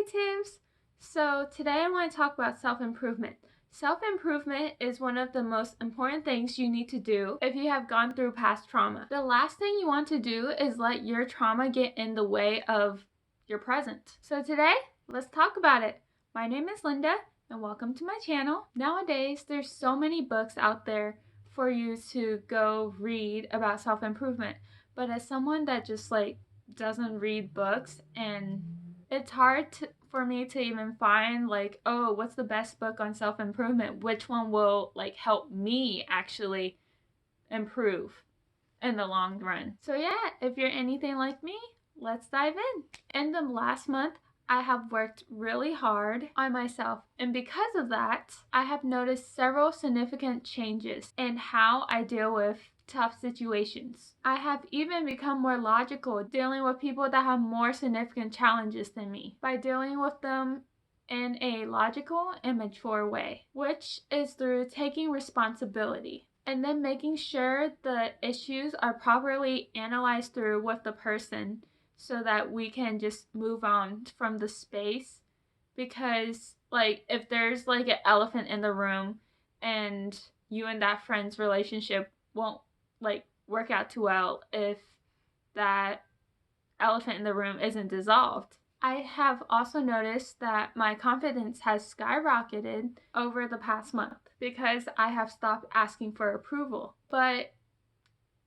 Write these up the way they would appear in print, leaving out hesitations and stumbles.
Create-tives! So today I want to talk about self-improvement. Self-improvement is one of the most important things you need to do if you have gone through past trauma. The last thing you want to do is let your trauma get in the way of your present. So today, let's talk about it. My name is Linda and welcome to my channel. Nowadays, there's so many books out there for you to go read about self-improvement. But as someone that just doesn't read books, and it's hard for me to even find what's the best book on self-improvement? Which one will help me actually improve in the long run? So yeah, if you're anything like me, let's dive in. In the last month, I have worked really hard on myself, and because of that, I have noticed several significant changes in how I deal with tough situations. I have even become more logical dealing with people that have more significant challenges than me by dealing with them in a logical and mature way, which is through taking responsibility and then making sure the issues are properly analyzed through with the person so that we can just move on from the space. Because if there's an elephant in the room and you and that friend's relationship won't work out too well if that elephant in the room isn't dissolved. I have also noticed that my confidence has skyrocketed over the past month because I have stopped asking for approval. But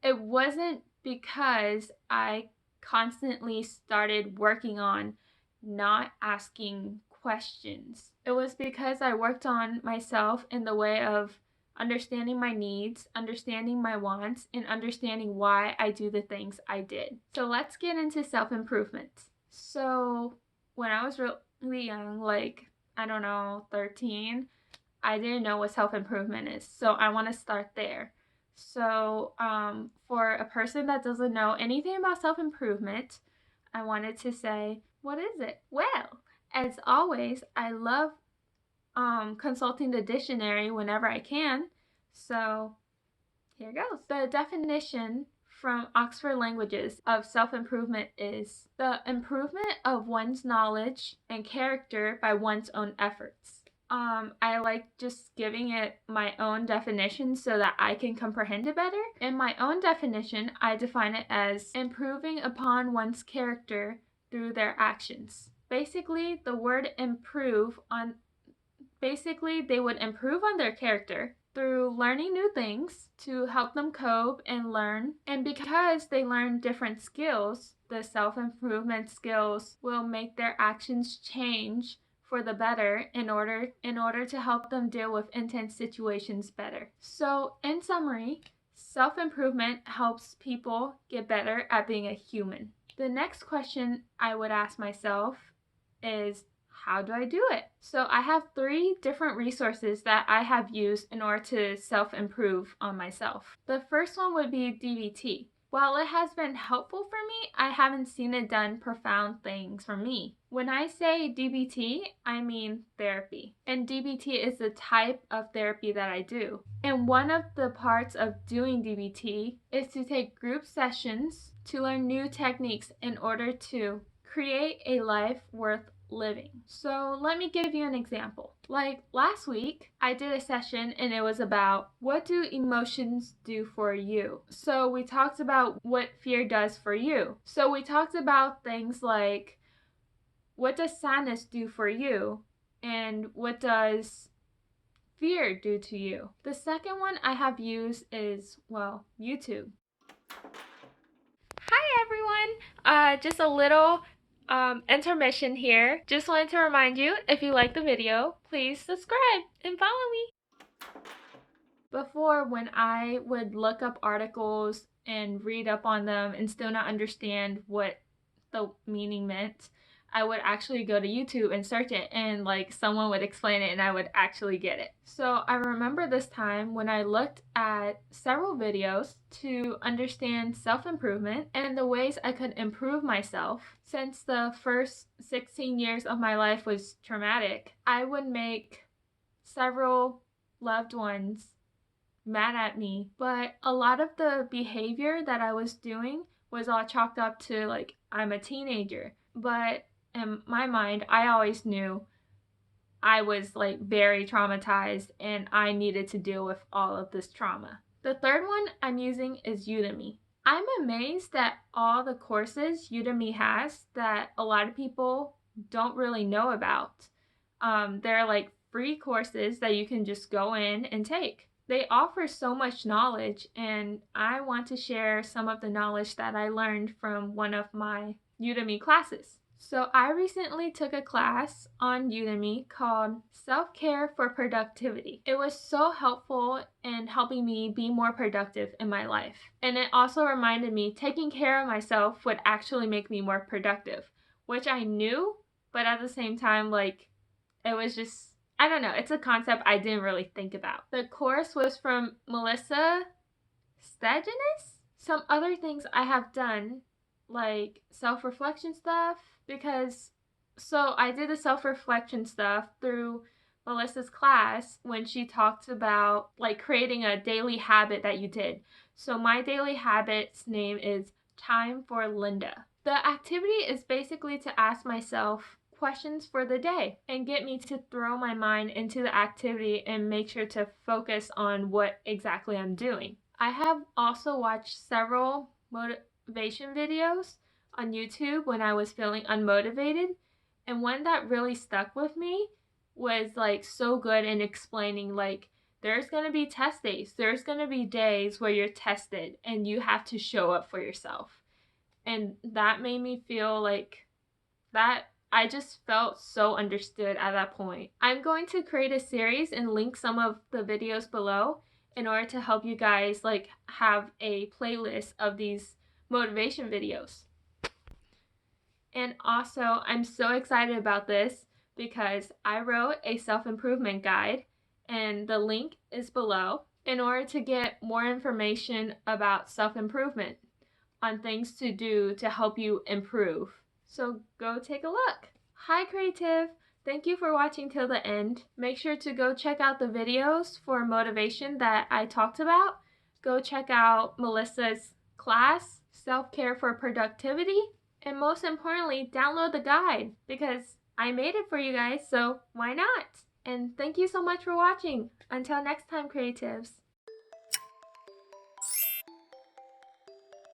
it wasn't because I constantly started working on not asking questions. It was because I worked on myself in the way of understanding my needs, understanding my wants, and understanding why I do the things I did. So let's get into self-improvement. So when I was really young, 13, I didn't know what self-improvement is. So I want to start there. So for a person that doesn't know anything about self-improvement, I wanted to say, what is it? Well, as always, I love consulting the dictionary whenever I can. So here goes. The definition from Oxford Languages of self-improvement is the improvement of one's knowledge and character by one's own efforts. I like just giving it my own definition so that I can comprehend it better. In my own definition, I define it as improving upon one's character through their actions. Basically, the word they would improve on their character through learning new things to help them cope and learn. And because they learn different skills, the self-improvement skills will make their actions change for the better in order to help them deal with intense situations better. So in summary, self-improvement helps people get better at being a human. The next question I would ask myself is, how do I do it? So I have 3 different resources that I have used in order to self-improve on myself. The first one would be DBT. While it has been helpful for me, I haven't seen it done profound things for me. When I say DBT, I mean therapy. And DBT is the type of therapy that I do. And one of the parts of doing DBT is to take group sessions to learn new techniques in order to create a life worth living. So let me give you an example. Last week, I did a session and it was about, what do emotions do for you? So we talked about what fear does for you. So we talked about things like, what does sadness do for you? And what does fear do to you? The second one I have used is, YouTube. Hi everyone! Just a little intermission here. Just wanted to remind you, if you like the video, please subscribe and follow me. Before, when I would look up articles and read up on them and still not understand what the meaning meant, I would actually go to YouTube and search it, and someone would explain it and I would actually get it. So I remember this time when I looked at several videos to understand self-improvement and the ways I could improve myself. Since the first 16 years of my life was traumatic, I would make several loved ones mad at me, but a lot of the behavior that I was doing was all chalked up to I'm a teenager. But in my mind, I always knew I was like very traumatized and I needed to deal with all of this trauma. The third one I'm using is Udemy. I'm amazed at all the courses Udemy has that a lot of people don't really know about. They're like free courses that you can just go in and take. They offer so much knowledge, and I want to share some of the knowledge that I learned from one of my Udemy classes. So I recently took a class on Udemy called Self-Care for Productivity. It was so helpful in helping me be more productive in my life. And it also reminded me taking care of myself would actually make me more productive, which I knew, but at the same time, like, it was just, I don't know, it's a concept I didn't really think about. The course was from Melissa Steginus. Some other things I have done, like self-reflection stuff, because I did the self-reflection stuff through Melissa's class when she talked about like creating a daily habit that you did. So my daily habit's name is Time for Linda. The activity is basically to ask myself questions for the day and get me to throw my mind into the activity and make sure to focus on what exactly I'm doing. I have also watched several motivation videos on YouTube when I was feeling unmotivated, and one that really stuck with me was like so good in explaining like there's going to be test days. There's going to be days where you're tested and you have to show up for yourself. And that made me feel like that I just felt so understood at that point. I'm going to create a series and link some of the videos below in order to help you guys like have a playlist of these motivation videos. And also, I'm so excited about this because I wrote a self-improvement guide and the link is below in order to get more information about self-improvement on things to do to help you improve. So go take a look. Hi Creative! Thank you for watching till the end. Make sure to go check out the videos for motivation that I talked about. Go check out Melissa's class, Self-Care for Productivity. And most importantly, download the guide because I made it for you guys, so why not? And thank you so much for watching. Until next time, Creatives.